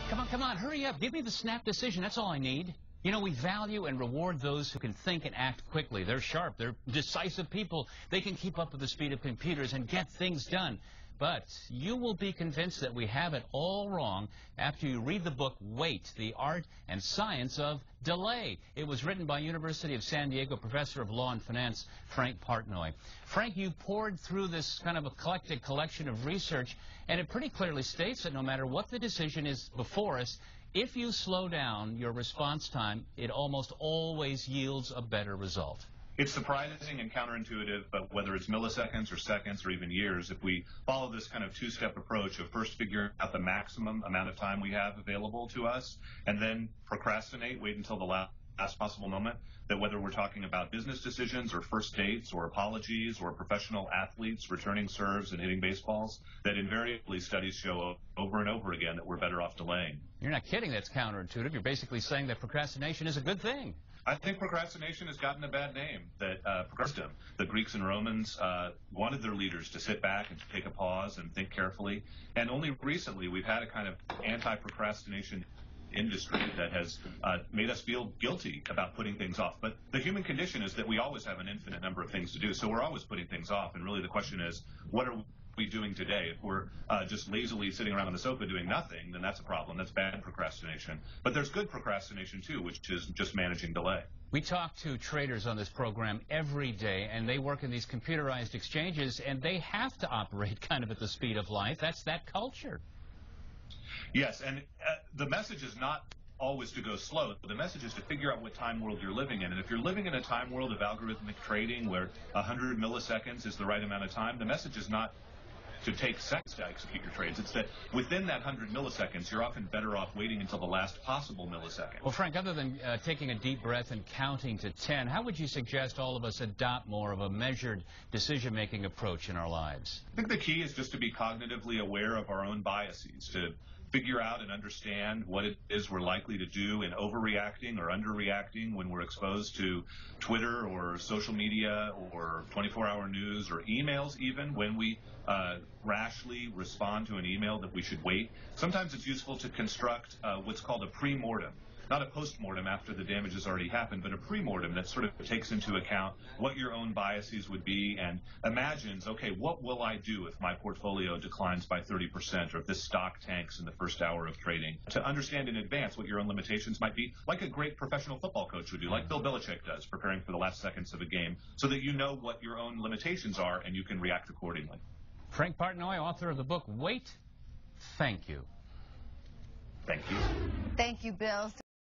Come on, hurry up. Give me the snap decision. That's all I need. You know, we value and reward those who can think and act quickly. They're sharp. They're decisive people. They can keep up with the speed of computers and get things done. But you will be convinced that we have it all wrong after you read the book, Wait, the Art and Science of Delay. It was written by University of San Diego professor of law and finance, Frank Partnoy. Frank, you poured through this kind of eclectic collection of research, and it pretty clearly states that no matter what the decision is before us, if you slow down your response time, it almost always yields a better result. It's surprising and counterintuitive, but whether it's milliseconds or seconds or even years, if we follow this kind of two-step approach of first figuring out the maximum amount of time we have available to us, and then procrastinate, wait until the last possible moment, that whether we're talking about business decisions or first dates or apologies or professional athletes returning serves and hitting baseballs, that invariably studies show over and over again that we're better off delaying. You're not kidding. That's counterintuitive. You're basically saying that procrastination is a good thing. I think procrastination has gotten a bad name. That the Greeks and Romans wanted their leaders to sit back and take a pause and think carefully. And only recently we've had a kind of anti-procrastination industry that has made us feel guilty about putting things off. But the human condition is that we always have an infinite number of things to do, so we're always putting things off. And really the question is, what are we doing today? If we're just lazily sitting around on the sofa doing nothing, then that's a problem. That's bad procrastination. But there's good procrastination too, which is just managing delay. We talk to traders on this program every day, and they work in these computerized exchanges, and they have to operate kind of at the speed of light. That's that culture. Yes, and the message is not always to go slow. The message is to figure out what time world you're living in. And if you're living in a time world of algorithmic trading where 100 milliseconds is the right amount of time, the message is not to take seconds to execute your trades. It's that within that 100 milliseconds, you're often better off waiting until the last possible millisecond. Well, Frank, other than taking a deep breath and counting to 10, how would you suggest all of us adopt more of a measured decision-making approach in our lives? I think the key is just to be cognitively aware of our own biases, to figure out and understand what it is we're likely to do in overreacting or underreacting when we're exposed to Twitter or social media or 24-hour news or emails even, when we rashly respond to an email that we should wait. Sometimes it's useful to construct what's called a pre-mortem. Not a post-mortem after the damage has already happened, but a pre-mortem that sort of takes into account what your own biases would be and imagines, okay, what will I do if my portfolio declines by 30% or if this stock tanks in the first hour of trading? To understand in advance what your own limitations might be, like a great professional football coach would do, like Bill Belichick does, preparing for the last seconds of a game, so that you know what your own limitations are and you can react accordingly. Frank Partnoy, author of the book, Wait, Thank You. Thank you. Thank you, Bill.